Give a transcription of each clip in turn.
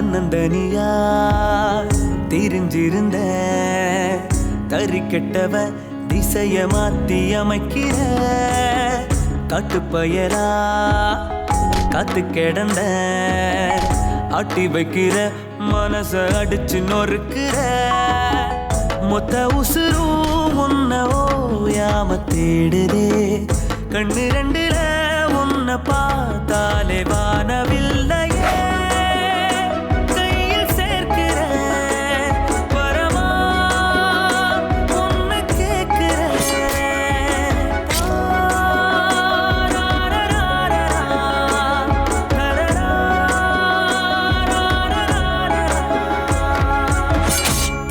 தன்னந்தனியா தெரிஞ்சிருந்த தறிக்கெட்டவ திசைய மாத்தி அமைக்கிற காட்டுப்பயலா காத்து கிடந்த ஆட்டி வைக்கிற மனச அடிச்சு நொறுக்கிற மொத்த உசுரும் உன்ன ஓயாம தேடுதே கண்ணு ரெண்டுல உன்னை பார்த்தாலே வானவில்லையே கையில் சேர்க்கிற வரமா உன்னை கேட்கிற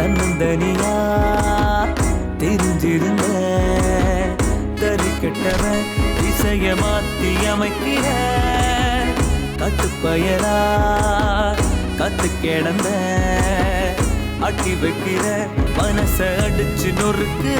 தன்னந்தனியா தெரிஞ்சிருந்த தறிக்கெட்டவன் திசைய மாத்தி அமைக்கிற காட்டுப்பயலா காத்து கிடந்த அட்டி வைக்கிற மனச அடிச்சு நொறுக்கிற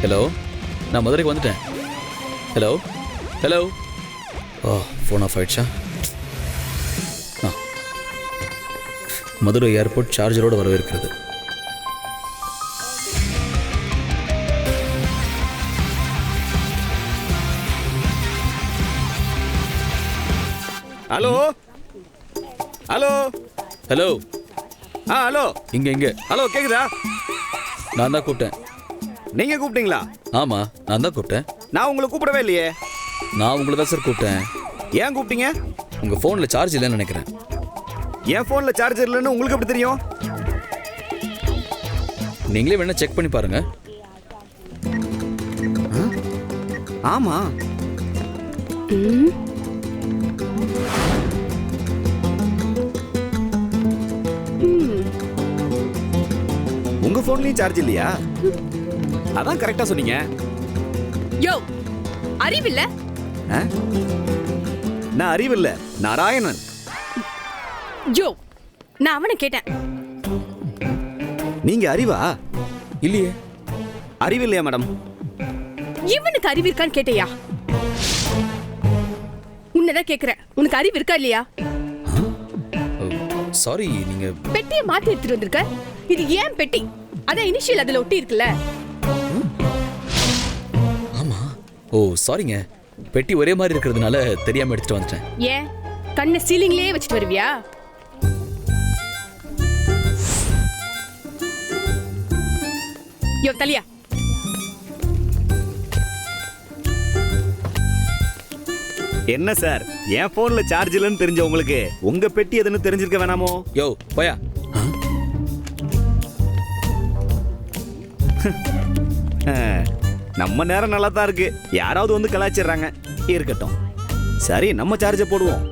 ஹலோ, நான் மதுரைக்கு வந்துட்டேன். Hello hello. ஓ, ஃபோன் ஆஃப் ஆயிடுச்சா? மதுரை ஏர்போர்ட் சார்ஜரோடு வரவேற்கிறது. Hello hello hello. ஹலோ இங்கே ஹலோ, கேக்குதா? நான் தான் கூப்பிட்டேன். நீங்க கூப்பிட்டீங்களா? ஆமாம், நான் தான் கூப்பிட்டேன். நான் உங்களை கூப்பிடவே இல்லையே. நான் உங்களை தான் சார் கூப்பிட்டேன். ஏன் கூப்பிட்டீங்க? உங்கள் ஃபோனில் சார்ஜ் இல்லைன்னு நினைக்கிறேன். என் ஃபோன்ல சார்ஜர் இல்லைன்னு உங்களுக்கு எப்படி தெரியும்? நீங்களே வேணா செக் பண்ணி பாருங்க. ஆமா. உங்க போன்லயும் சார்ஜ் இல்லையா? அதான் கரெக்டா சொன்னீங்க. யோ, அறிவில்ல? நான் அறிவில்ல, நாராயணன். யோ, நான் அவனை கேட்டேன். நீங்க அறிவா? இல்லையே. அறிவில்லையா மேடம்? இவனுக்கு அறிவு இருக்கான்னு கேட்டையா? உன்னதான் கேக்குறேன், உனக்கு அறிவு இருக்கா இல்லையா? சாரி, நீங்க பெட்டியை மாத்தி எடுத்துட்டு வந்திருக்க. இது ஏன் பெட்டி? அதான் இனிஷியல் அதுல ஒட்டி இருக்குல்ல. ஆமா. ஓ சாரிங்க, பெட்டி ஒரே மாதிரி இருக்கிறதுனால தெரியாம எடுத்துட்டு வந்துட்டேன். ஏன் கண்ணை சீலிங்லயே வச்சுட்டு வருவியா? யோ தலியா, என்ன சார், என் போன்ல சார்ஜ் இல்லைன்னு தெரிஞ்ச உங்களுக்கு உங்க பெட்டி எதுன்னு தெரிஞ்சிருக்க வேணாமோ? யோ போயா. நம்ம நேரம் நல்லா தான் இருக்கு, யாராவது வந்து கலாச்சிடுறாங்க. இருக்கட்டும், சரி நம்ம சார்ஜை போடுவோம்.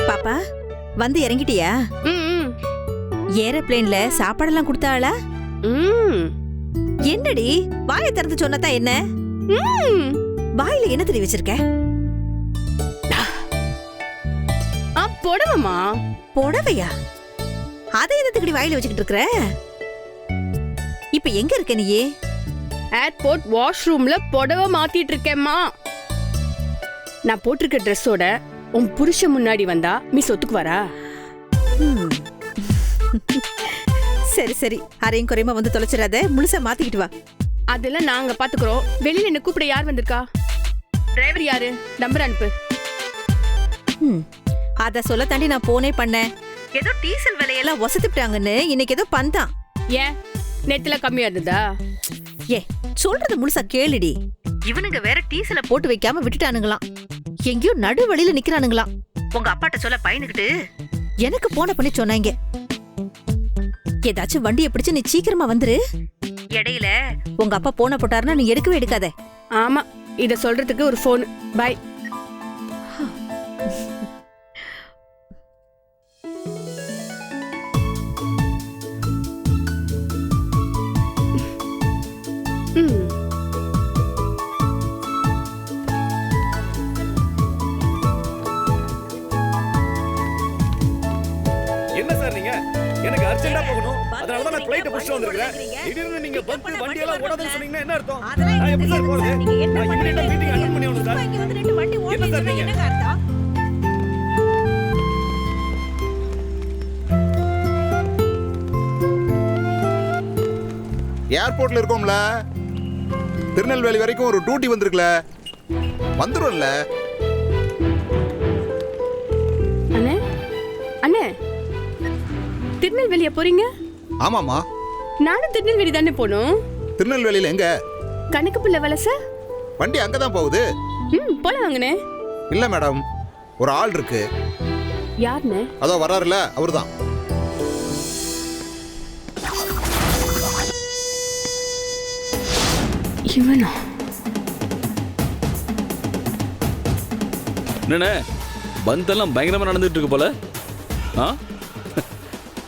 பாப்பா வந்து இறங்கிட்டியா? ஏரோப்ளேன்ல சாப்பாடெல்லாம் கொடுத்தாளா? என்னடி வாயை திறந்து சொன்னதா என்ன? வாயில என்ன தெரிய வச்சிருக்க? புடவமா? புடவையா? அதை எதுக்குடி வாயில வச்சுக்கிட்டு இருக்கற? இப்ப எங்க இருக்க நீ? ஏர்போர்ட் வாஷ்ரூம்ல புடவை மாத்திட்டு இருக்கேம்மா. நான் போட்டிருக்க ட்ரெஸ்ஸோட உன் புருஷன் முன்னாடி வந்தா மிஸ் ஒத்துக்குவாரா? சரி சரி, அரையும் குறையுமா வந்து தொலைச்சிடாத, முழுசா மாத்திக்கிட்டு வா. அதெல்லாம் நாங்க பாத்துக்கிறோம். வெளியில என்ன கூப்பிட யார் வந்திருக்கா? டிரைவர் யாரு? நம்பர் அனுப்பு. அத சொல்ல தாண்டி நான் போனே பண்ணேன். ஏதோ டீசல் விலையெல்லாம் வசதிட்டாங்கன்னு இன்னைக்கு ஏதோ பந்தான். ஏன் நெத்துல கம்மியா இருந்ததா? ஏ சொல்றது முழுசா கேளுடி. இவனுங்க வேற டீசலை போட்டு வைக்காம விட்டுட்டானுங்களாம். எங்கேயோ நடு வழியில நிக்கிறானுங்களாம். உங்க அப்பாட்ட சொல்ல பயந்துகிட்டு எனக்கு போன பண்ணி சொன்னாங்க. ஏதாச்சும் வண்டியை பிடிச்சு நீ சீக்கிரமா வந்துரு. இடையில உங்க அப்பா போன போட்டாருன்னா நீ எடுக்கவே எடுக்காத. ஆமா, இத சொல்றதுக்கு ஒரு போன். பை. என்ன சார் நீங்க? எனக்கு அர்ஜென்ட்டா போகணும். அதனால தான் நான் ஃளைட்ட புடிச்சு வந்திருக்கேன். திடீர்னு நீங்க பஸ் வண்டி எல்லாம் ஓடாதுன்னு சொன்னீங்கன்னா என்ன அர்த்தம்? நான் எப்படி சார் போறது? நான் இமிடியேட்டா மீட்டிங் அட்டெண்ட் பண்ணி வரணும் சார். என்ன சார் நீங்க? ஏர்போர்ட்ல இருக்கோம்ல, திருநெல்வேலி வரைக்கும் ஒரு டியூட்டி வந்திருக்கல, வந்துரும்ல. அண்ணே, அண்ணே, திருநெல்வேலியா போறீங்க? ஆமாமா, நானும் திருநெல்வேலி தானே போகணும். திருநெல்வேலியில எங்க? கணக்கு புள்ள வலச. வண்டி அங்கதான் போகுது. போலாம் வாங்கண்ணே. இல்ல மேடம், ஒரு ஆள் இருக்கு. யாருண்ணே? அதோ வர்றாருல, அவர்தான். இவனா? என்னண்ணே பந்தெல்லாம் பயங்கரமா நடந்துட்டு இருக்கு போல. ஆ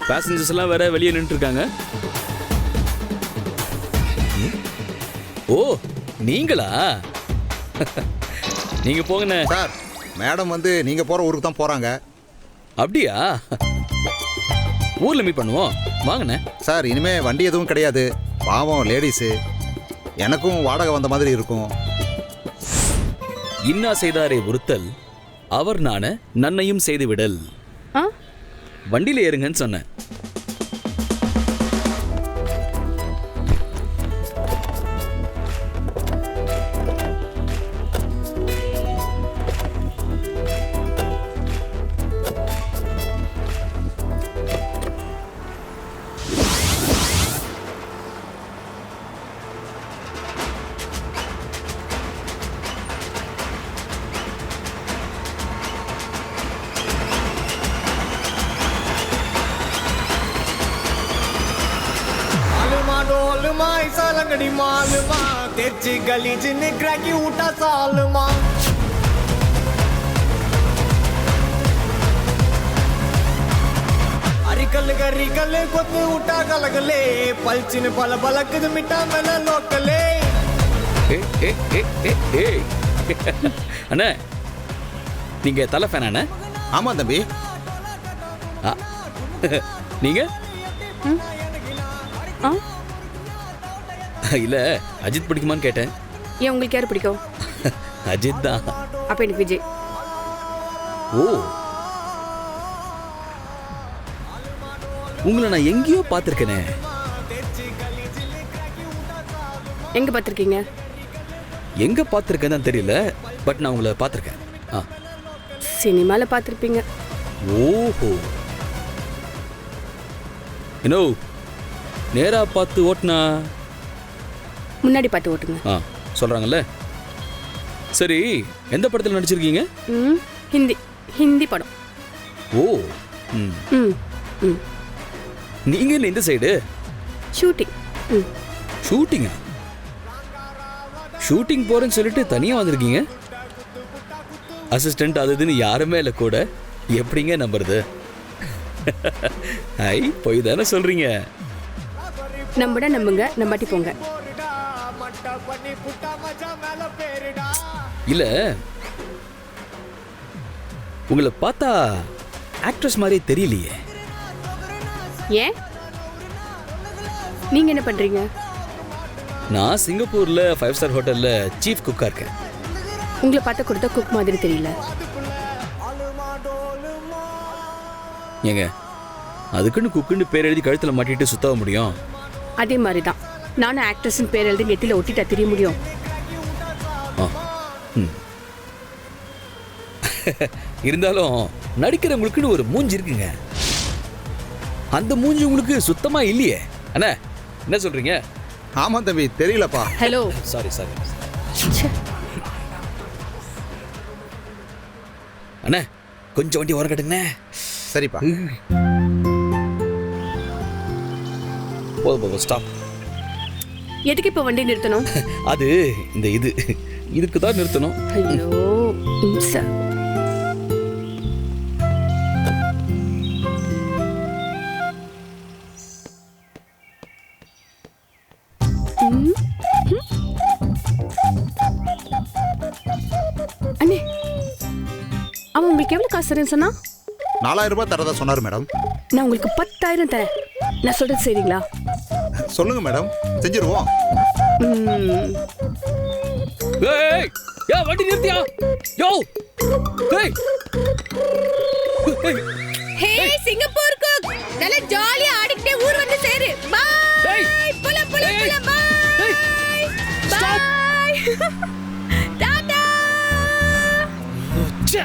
பேசஞ்சர்ஸ் எல்லாம் வேற வெளியே நின்று இருக்காங்க. ஓ நீங்களா? நீங்க போங்கண்ணே. சார், மேடம் வந்து நீங்க போற ஊருக்கு தான் போறாங்க. அப்படியா? ஊர்ல மீட் பண்ணுவோம், வாங்கண்ணே. சார், இனிமே வண்டி எதுவும் கிடையாது. பாவம் லேடிஸு, எனக்கும் வாடகை வந்த மாதிரி இருக்கும். இன்னா செய்தாரே ஒருத்தல், அவர் நான நன்னையும் செய்து விடல். வண்டியில ஏறுங்கன்னு சொன்னேன். डोलमा ऐसा लंगड़ी मालमा तेची गली च निकरा की उठा सालमा अरिकल गरिकल कोत उठा कलगले पलचिन पल बलक मिटा मेला लोकले அண்ணே, நீங்க தலை ஃபேன் அண்ணே? ஆமா தம்பி. நீங்க? இல்ல அஜித் பிடிக்குமான்னு கேட்டேன். ஏன் உங்களுக்கு யாரு பிடிக்கும்? அஜித் தான். அப்ப எனக்கு விஜய். ஓ, உங்களை நான் எங்கேயோ பார்த்திருக்கேனே. எங்க பார்த்திருக்கீங்க? எங்க பார்த்திருக்கேன்னு தான் தெரியல, பட் நான் உங்களை பார்த்திருக்கேன். சினிமால பார்த்திருப்பீங்க. ஓஹோ, இன்னோ நேரா பார்த்து ஓட்டுனா முன்னாடி பார்த்து ஓட்டுங்க. சொல்றாங்கல்ல. சரி, எந்த படத்தில் நடிச்சிருக்கீங்க? ஹிந்தி படம். ஓ, நீங்க என்ன இந்த சைடு? ஷூட்டிங். ஷூட்டிங்கா? ஷூட்டிங் போறேன்னு சொல்லிட்டு தனியா வந்திருக்கீங்க? அசிஸ்டன்ட் அது இதுன்னு யாருமே இல்லை கூட, எப்படிங்க நம்புறது? ஐ, போய் தானே சொல்றீங்க. நம்புடா நம்புங்க, நம்பாட்டி போங்க. இல்ல, உங்களை பார்த்தா ஆக்ட்ரஸ் மாதிரி தெரியலையே. ஏன்? நீங்க என்ன பண்றீங்க? நான் சிங்கப்பூர்ல 5 ஸ்டார் ஹோட்டல்ல சீஃப் குக்கா இருக்கேன். உங்களை பார்த்தா கொடுத்தா குக் மாதிரி தெரியல. ஏங்க, அதுக்குன்னு குக்குன்னு பேர் எழுதி கழுத்துல மாட்டிட்டு சுத்தவ முடியும்? அதே மாதிரி தான் நானும் ஆக்ட்ரஸ்ன்னு பேர் எழுதி நெத்தில ஒட்டிட்டா தெரிய முடியும். இருந்தாலும் நடிக்கிறவங்களுக்குன்னு ஒரு மூஞ்சி இருக்குங்க. அந்த மூஞ்சி உங்களுக்கு சுத்தமா இல்லையே அண்ணா, என்ன சொல்றீங்க? ஆமாம் தம்பி, தெரியலப்பா. ஹலோ. சாரி அண்ணா, கொஞ்சம் வண்டி ஓரம் கட்டுங்கண்ணே. சரிப்பா. போதும் ஸ்டாப். எதுக்கு இப்ப வண்டி நிறுத்தணும்? அது இந்த இதுக்கு தான் நிறுத்தணும். ஐயோ இம்சா. அண்ணே, அவன் உங்களுக்கு எவ்வளவு காசு தரேன்னு சொன்னா? 4000 ரூபாய் தரதா சொன்னார் மேடம். நான் உங்களுக்கு 10,000 தரேன். நான் சொல்றது சரிங்களா? சொல்லுங்க மேடம், செஞ்சிருவோம். ஏய் ஏய், வண்டி நிறுத்தியா? யோ ஏய் ஹே சிங்கப்பூர் குக், நல்ல ஜாலியா ஆடிக்கிட்டே ஊர் வந்து சேரு. பை போலாம் பை. டாடா. ச்சே.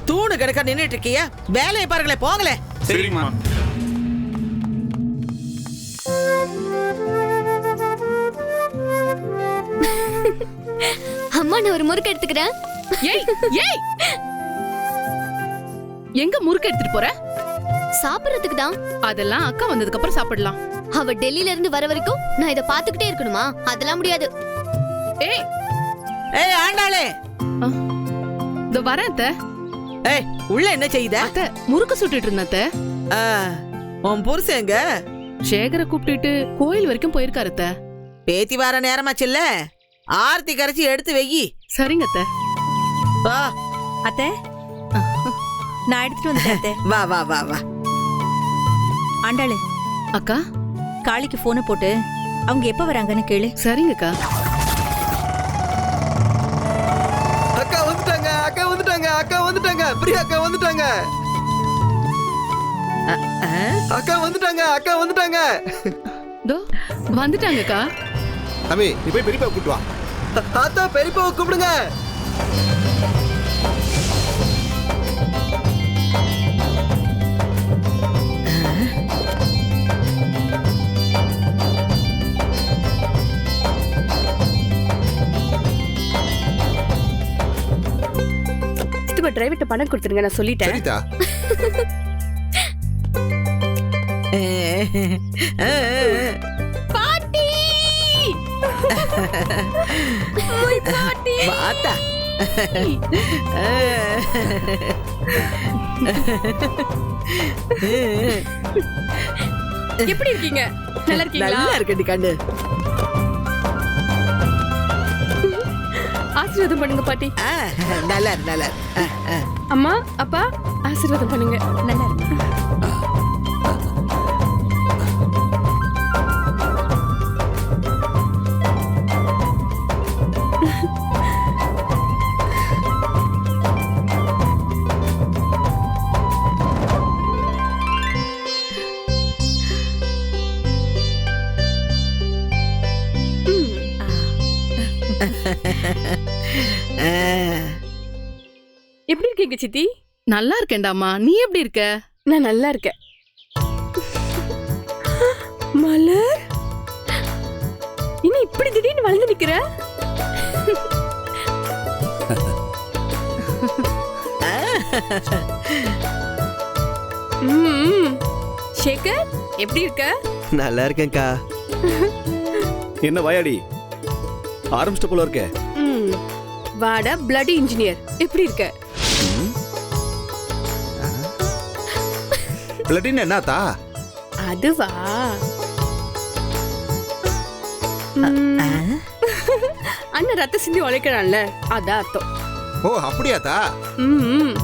தூணு கிடக்க நின்னுட்டு இருக்கிய, வேலையை பாருங்களே, போங்களே. சரிங்கம்மா. அம்மா நான் ஒரு முறுக்கு எடுத்துக்கிறேன். ஏய் ஏய், எங்க முறுக்கு எடுத்துட்டு போற? சாப்பிடுறதுக்கு தான். அதெல்லாம் அக்கா வந்ததுக்கு அப்புறம் சாப்பிடலாம். அவ டெல்லில இருந்து வர வரைக்கும் நான் இத பாத்துக்கிட்டே இருக்கணுமா? அதெல்லாம் முடியாது. ஏய் ஏய் ஆண்டாளே, இதோ வரேன் அத்தை. ஏய் உள்ள என்ன செய்யுத? அத்தை முறுக்கு சுட்டுட்டு இருந்தேன் அத்தை. உன் புருஷன் எங்க? சேகரை கூப்பிட்டுட்டு கோயில் வரைக்கும் போயிருக்காரு அத்தை. பேத்தி வார நேரமாச்சுல்ல, ஆர்த்தி கரைச்சி எடுத்து வெயி. சரிங்க அத்தை. வா அத்தை, நான் எடுத்துட்டு வந்துட்டேன் அத்தை. வா வா வா வா. ஆண்டாளு, அக்கா. காளிக்கு போனை போட்டு அவங்க எப்ப வராங்கன்னு கேளு. சரிங்க அக்கா. அக்கா வந்துட்டாங்க, அக்கா வந்துட்டாங்க, அக்கா வந்துட்டாங்க, பிரியா அக்கா வந்துட்டாங்க, அக்கா வந்துட்டாங்க, அக்கா வந்துட்டாங்க. தோ வந்துட்டாங்க அக்கா. தம்பி, நீ போய் பெரியப்பா கூப்பிட்டு வா. தாத்தா பெரியப்பாவை கூப்பிடுங்க. சித்தப்பா டிரைவர்ட்ட பணம் கொடுத்துருங்க, நான் சொல்லிட்டேன். சரிதா. பாட்டி ஓய் பாட்டி வாத்தா. எப்படி இருக்கீங்க? நல்லா இருக்கீங்களா? நல்லா இருக்கடி கண்ணு. ஆசீர்வாதம் பண்ணுங்க பாட்டி. நல்லா இரு, நல்லா இரு. அம்மா அப்பா ஆசீர்வாதம் பண்ணுங்க. நல்லா இருக்கு. எப்படி இருக்கீங்க சித்தி? நல்லா இருக்கேன்டாமா. நீ எப்படி இருக்க? நான் நல்லா இருக்கேன். மலர், இன்னும் இப்படி திடீர்னு வளர்ந்து நிக்கிற? சேகர் எப்படி இருக்க? நல்லா இருக்கேன்க்கா. என்ன வாயாடி ஆரம்பிச்சிட்ட போல இருக்கே. ம். வாடா பிளடி இன்ஜினியர், எப்படி இருக்க? பிளட்டின்னு என்னத்தா? அதுவா? அண்ணன் ரத்த சிந்தி உழைக்கிறான்ல, அதான் அர்த்தம். ஓ அப்படியாத்தா? ம்.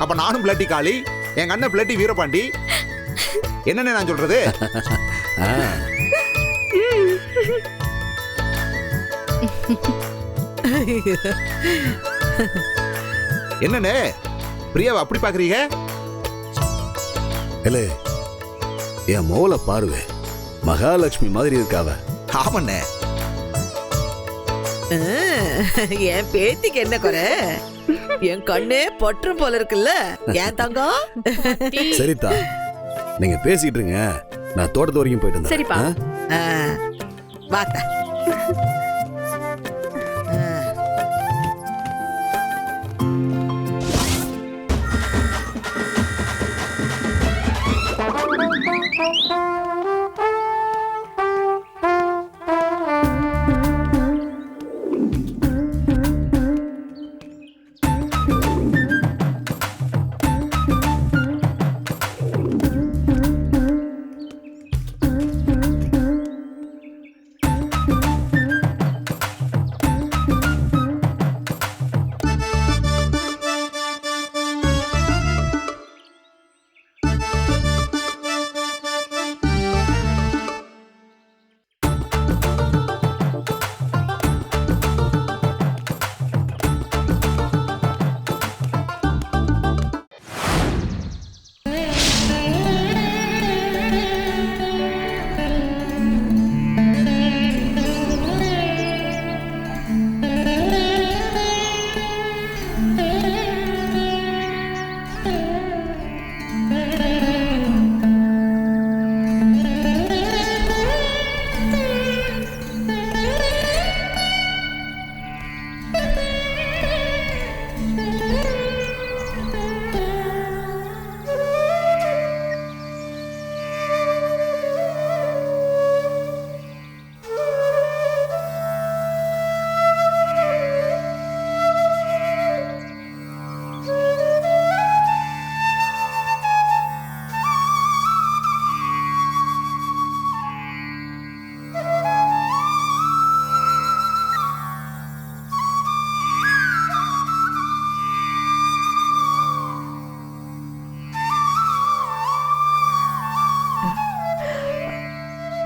அப்ப நானும் பிளட்டி காளி, எங்க அண்ணன் பிளட்டி வீரபாண்டி. என்னன்னு நான் சொல்றது? என்னன்னு பிரியாவை அப்படி பாக்குறீங்க? இல்ல என் மோல பாருவே, மகாலட்சுமி மாதிரி இருக்காவ. ஆமண்ணே. என் பேத்திக்கு என்ன குறை? என் கண்ணே பொற்றும் போல இருக்குல்ல என் தங்கம். சரிதா, நீங்க பேசிட்டு இருங்க, நான் தோட்டத்து வரைக்கும் போயிட்டு சரிப்பா. வாத்தா.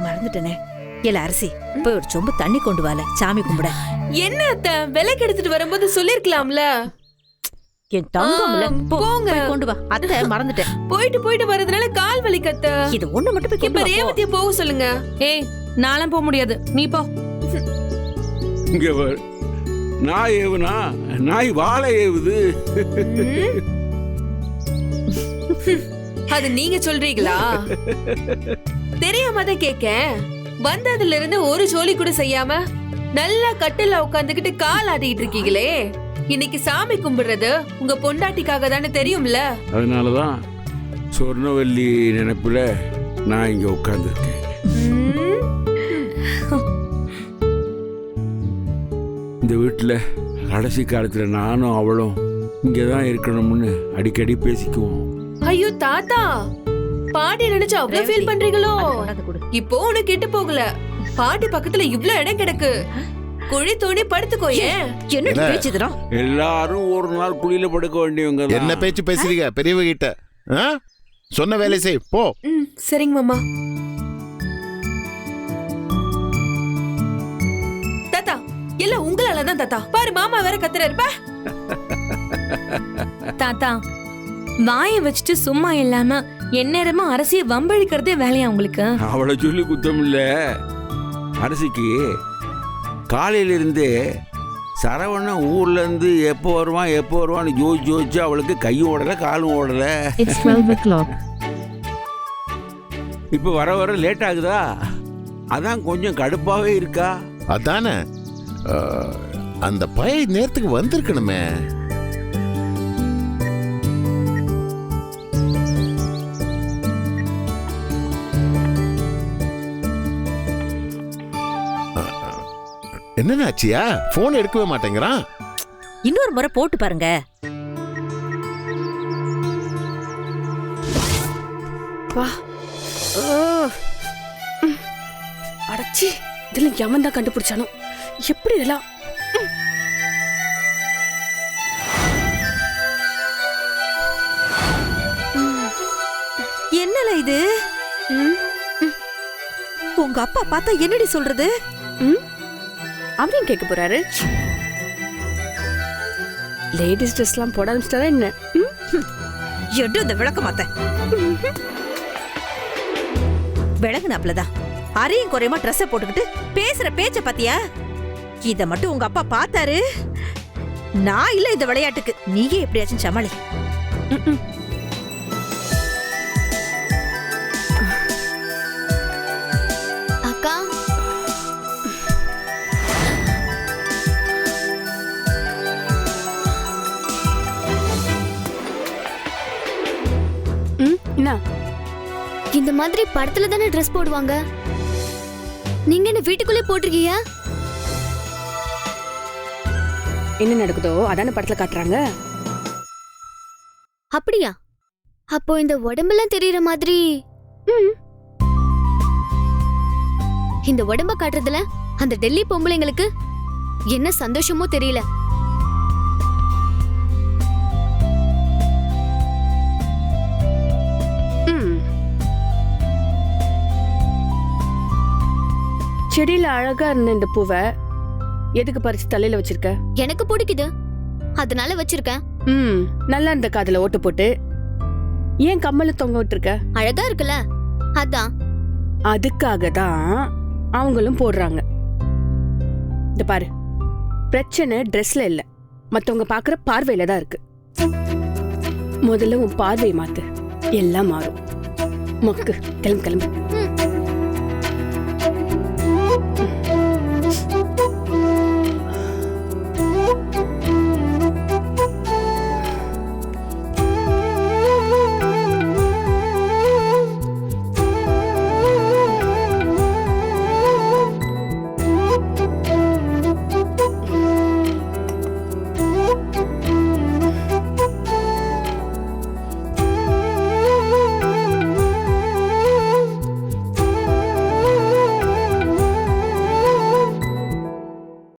மறந்துட்டனே. இல்ல அரிசி, போய் ஒரு சொம்பு தண்ணி கொண்டு வால, சாமி கும்பிட. என்ன அத்த, விலைக்கு எடுத்துட்டு வரும்போது சொல்லிருக்கலாம்ல. என் தங்கம்ல, போங்க கொண்டு வா. அத்தை மறந்துட்டேன். போயிட்டு வரதுனால கால் வலிக்கத்த. இது ஒண்ணு மட்டும் போய் இப்ப ரேவதிய போக சொல்லுங்க. ஏய், நானும் போக முடியாது, நீ போ. இங்க பாரு, நாய் ஏவுனா நாய் வாழை ஏவுது. அது நீங்க சொல்றீங்களா? தெரியாம தான் கேக்க. வந்ததுல இருந்து ஒரு ஜோலி கூட செய்யாம நல்லா கட்டில உட்காந்துக்கிட்டு கால் ஆட்டிட்டு இருக்கீங்களே. இன்னைக்கு சாமி கும்பிடுறது உங்க பொண்டாட்டிக்காக தானே, தெரியும்ல? அதனாலதான் சொர்ணவல்லி நினைப்புல நான் இங்க உட்கார்ந்துருக்கேன். இந்த வீட்டுல கடைசி காலத்துல நானும் அவளும் இங்கதான் இருக்கணும்னு அடிக்கடி பேசிக்குவோம். ஐயோ தாத்தா, பாட்டி நினைச்சு அவ்வளவு ஃபீல் பண்றீங்களோ? இப்போ உனக்கு கெட்டு போகல, பாட்டி பக்கத்துல இவ்ளோ இடம் கிடக்கு, குழி தோண்டி படுத்துக்கோ. ஏன் என்ன பேச்சுதுடா? எல்லாரும் ஒரு நாள் குழியில படுக்க வேண்டியவங்க. என்ன பேச்சு பேசுறீங்க பெரியவங்க கிட்ட? சொன்ன வேலை செய் போ. சரிங்க மாமா. தாத்தா, எல்லாம் உங்களாலதான் தாத்தா. பாரு, மாமா வேற கத்துறாரு. தாத்தா, வாயை வச்சுட்டு சும்மா இல்லாம எந்நேரமா அரசிய வம்பழிக்கிறதே வேலையா உங்களுக்கு? அவளை சொல்லி குத்தம் இல்ல. அரசிக்கு காலையில இருந்தே சரவணன் ஊர்ல இருந்து எப்போ வருவான்னு ஜோதிச்சு அவளுக்கு கையும் ஓடல காலும் ஓடல. இப்ப வர லேட் ஆகுதா, அதான் கொஞ்சம் கடுப்பாவே இருக்கா. அதானே, அந்த பைய நேரத்துக்கு வந்திருக்கணுமே. என்னன்னு ஆச்சியா? போன் எடுக்கவே மாட்டேங்கிறான். இன்னொரு முறை போட்டு பாருங்க. வா. அடச்சி, இதெல்லாம் யமன் தான் கண்டுபிடிச்சானோ? எப்படி இதெல்லாம்? என்னல இது? உங்க அப்பா பார்த்தா என்னடி சொல்றது? அவரையும் கேட்க போறாரு. லேடிஸ் ட்ரெஸ்லாம் போட ஆரம்பிச்சிட்டாரா என்ன? எடு அந்த விளக்க மாத்த. விளங்குனாப்லதான் அரையும் குறையமா ட்ரெஸ்ஸை போட்டுக்கிட்டு பேசுற பேச்ச பாத்தியா? இத மட்டும் உங்க அப்பா பார்த்தாரு, நான் இல்ல இந்த விளையாட்டுக்கு. நீயே எப்படியாச்சும் சமாளி. அக்கா, என்ன? இந்த மாதிரி படத்துல தானே ட்ரெஸ் போடுவாங்க, நீங்க என்ன வீட்டுக்குள்ளே போட்டிருக்கீங்க? என்ன நடக்குதோ அதான படத்துல காட்டுறாங்க. அப்படியா? அப்போ இந்த உடம்பெல்லாம் தெரியற மாதிரி இந்த உடம்ப காட்டுறதுல அந்த டெல்லி பொம்பளைங்களுக்கு என்ன சந்தோஷமோ தெரியல. செடியில அழகா இருந்த இந்த பூவை எதுக்கு பறிச்சு தலையில வச்சிருக்க? எனக்கு பிடிக்குது, அதனால வச்சிருக்கேன். நல்லா இருந்த காதுல ஓட்டு போட்டு ஏன் கம்மல தொங்க விட்டுருக்க? அழகா இருக்குல்ல, அதான். அதுக்காக தான் அவங்களும் போடுறாங்க. இந்த பாரு, பிரச்சனை ட்ரெஸ்ல இல்ல, மத்தவங்க பாக்குற பார்வையில தான் இருக்கு. முதல்ல உன் பார்வையை மாத்து, எல்லாம் மாறும். மக்கு, கிளம்பு கிளம்பு.